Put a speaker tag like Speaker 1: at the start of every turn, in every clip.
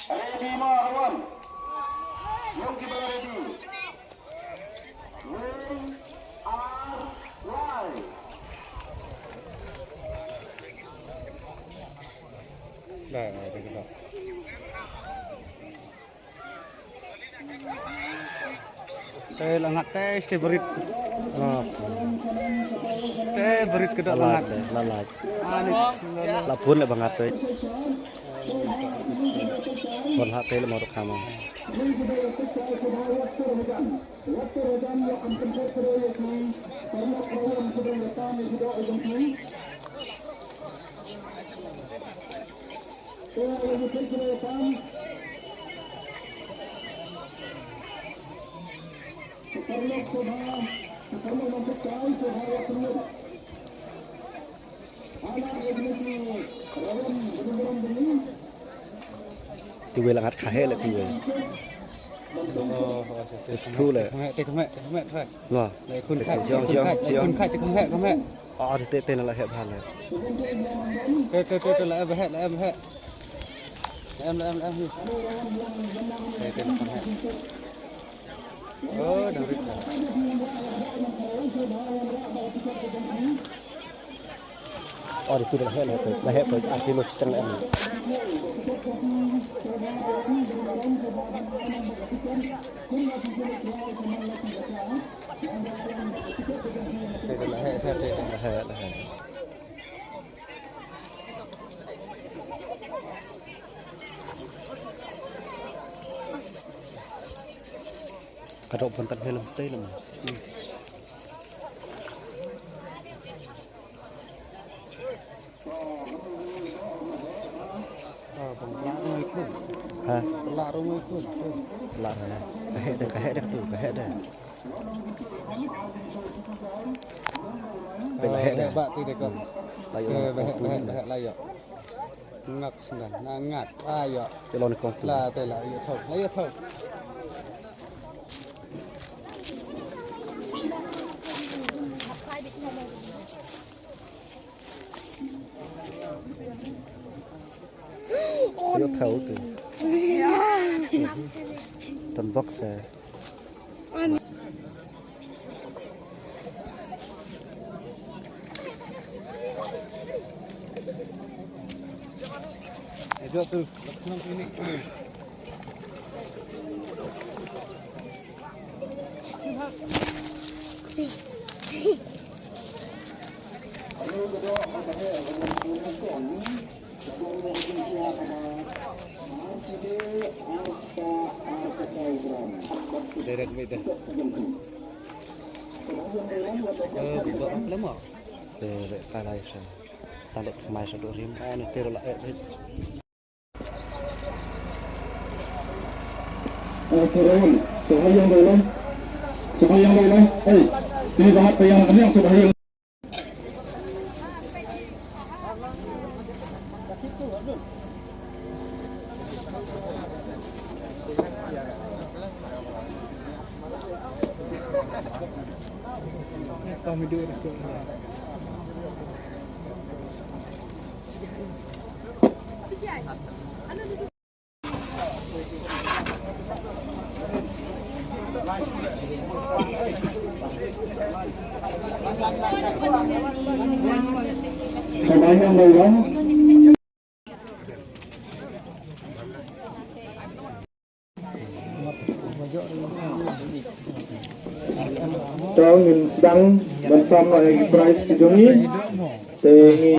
Speaker 1: Ready Marwan, yung kita ready. We are live.
Speaker 2: Dah, ada kita. Langat berit. Berit ke langat.
Speaker 3: Lalat.
Speaker 2: Lapun lah banget tuh.
Speaker 3: Bon hak teh mau kamu. Tui langat kahe le tui. Itu le.
Speaker 2: Kemek thôi.
Speaker 3: Loh.
Speaker 2: Để kun khai chứ không hẹ.
Speaker 3: Tê tê là hẹp hẳn le.
Speaker 2: Tê lại em hẹ. Em. Tê không hẹ. Đang rít rồi.
Speaker 3: Itu lah hẹp arti lo setengah ini.
Speaker 2: Là hệ sao thế?
Speaker 3: Là hệ. Kadok pun tak helm teh lama. Hah?
Speaker 2: Lạ rồi mới cuốn.
Speaker 3: Lạ rồi này. Kahe dah tu, kahe dah.
Speaker 2: Kahe bak tu dekat.
Speaker 3: Layak.
Speaker 2: Kahe layak. Ngak senang, ngat ayo.
Speaker 3: Telon kong tu.
Speaker 2: Lah tu lah, layak thau.
Speaker 3: Layak thau tu. Tan box saya.
Speaker 2: Itu tu, langsung sini. Direct beda. Buat apa lama?
Speaker 3: Direct kalai saya. Talik mai satu rim. Ini terus lah.
Speaker 1: Turun, Suhayang dulu. Hei, ini banget yang Suhayang.
Speaker 2: Kami duduk di sini.
Speaker 1: Suhayang dulu. Trong mình đăng bên xong lại price kejungi tengi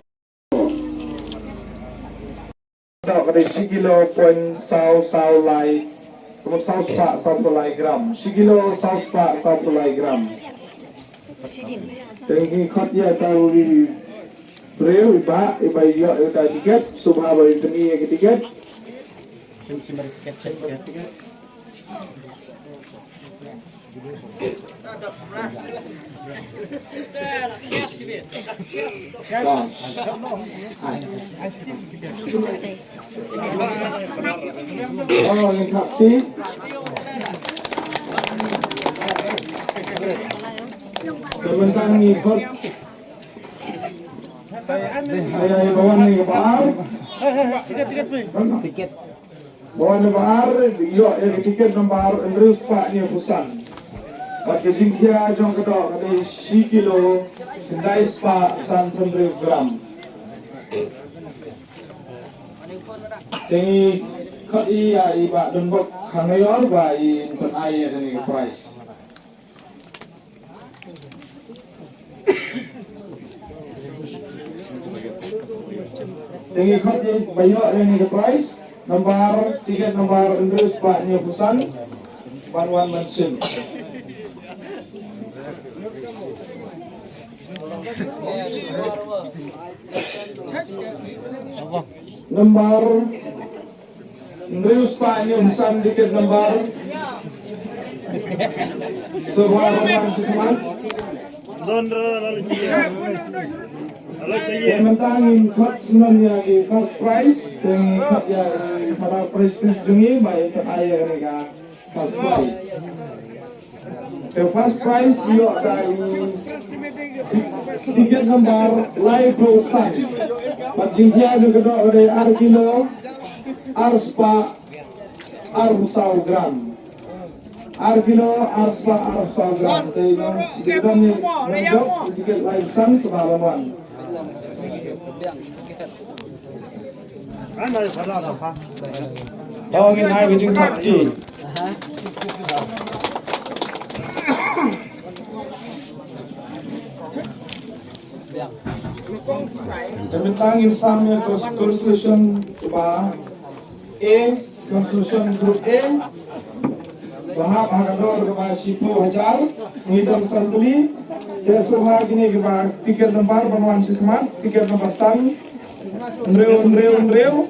Speaker 1: tak ada sigilo point sau lai kemudian sau lai gram sigilo sau lai gram tengi khot ya tahu Breu iba yo ita tiket subha ba ini ya tiket. Oh, ini kapti. Terbentang ikut. Saya bawa nih ke bar.
Speaker 3: Tiket.
Speaker 1: Bawa nih bar, yo tiket nomor Andrews Pak ni Busan. Pakai jingkia jong kedok ada 10 kilo, kendai Pak 100 gram. Ini kat iya iba dan bok kangayor ba in kon air ni price. Ini kat bayo ni price. Nomor tiket nomor Andrews Pak ni Busan. Banwan Mansin. Nomor Andrews Pak ni Busan tiket nomor sebuah Mansin teman. Mentangin kat sebenarnya di first prize dan kat ya para prize ini baik kat air ni kan first prize. The first prize yo dari tiket nomor live Busan. Pajingkia juga ada arkilo, arspa, arsau gram. Arkilo, arspa, arsau gram. Jadi ni menjawab tiket live Busan sebalaman. Tawagin hai gajing kapti. Tentang insamnya conclusion coba A, conclusion group A. Bahap hagador coba 10,000 ngidam santuli. Ya subha gini coba tiket nomor Banwan Sikmat, tiket nomor San. Nreu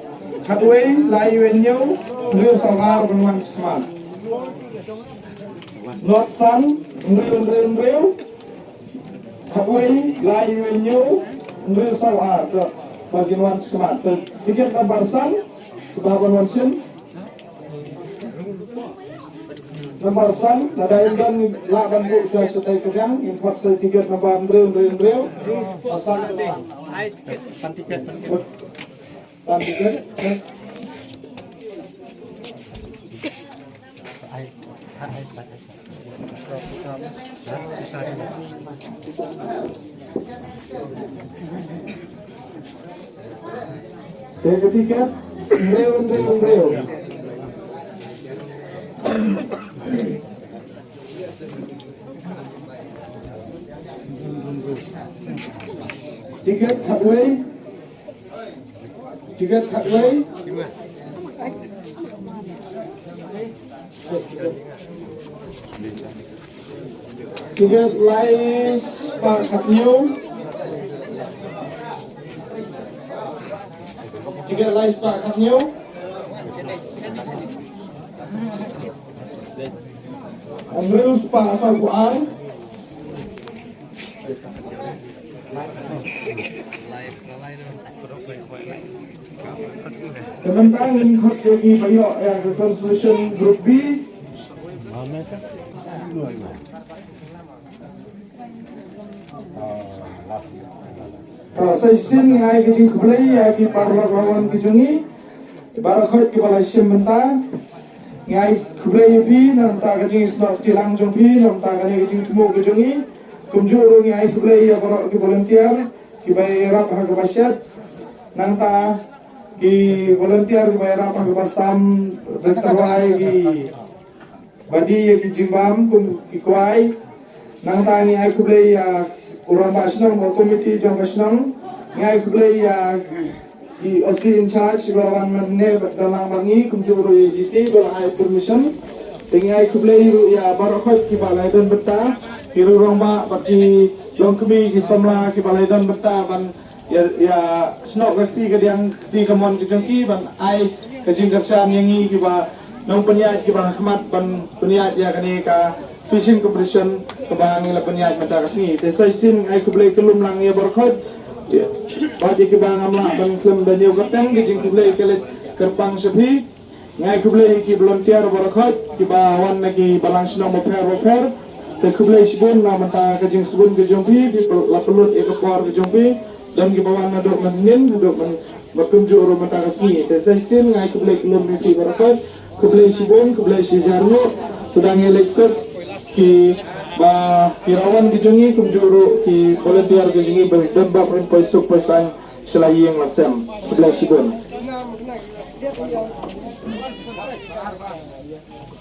Speaker 1: Katway Laiwenyo Nreu Sawar Banwan Sikmat. North San Nreu Katway Laiwenyo Nreu Sawar Banwan Sikmat. Tiket nomor San subha Banwan Sin. Nomor San, nada dan laban bu sudah setai kerjang, import tiket nomor Andreu, pasal tiket, tiket, Andreu. Tiket Katway. Tiket Lais Pak Katnyo. Tiket Lais Pak Katnyo. Andrews Pak Salpuan. Tentang hak bagi banyak yang resolution group B. Saya sin ngai kecing kebelai ya di parlawan kejungi. Barakot kepala sementara. Ngai kebelai B nampak kecing snok tilang jombi nampak kecing temu kejungi. Kumjuru ngai kebelai ya barak ki volunteer ki bay rap hak basyat. Nanta ki volunteer ki bay rap hak basam terwai ki badi ki jimbam ki kuai. Nanta ni ai kebelai ya Urang Basnam komiti jong Basnam ngai kebelai ya di Osli in charge balawan mene dalam mangi kumjuru YGC balai permission tengai kebelai ya barakot ki balai dan beta ki urang ba bati long kemi ki samla ki balai dan beta ban ya snok rekti ke yang di kemon kejengki ban ai kejing kersan yang ini kiba nong peniat kiba khmat ban peniat ya kani ka fishing competition kebang ila peniat mata kasini te sai sin ai kublai kelum lang ya berkhot baje kiba ngamla ban klem dan yo katang kejing kublai kelet kerpang sepi ngai kublai ki volunteer berkhot kiba wan lagi balang sino moper te kublai sibun na mata kejing sibun kejengpi di lapelut ekor kejengpi dan di bawah nadok menin duduk berkunjung rumah takasi tesasin ngai kublai kelum miti berakat kublai sibon kublai sijarno sedang eleksek ki ba kirawan kijungi kumjuru ki volunteer kijungi berdebak rempoi suk pesan selayi yang lasem kublai sibon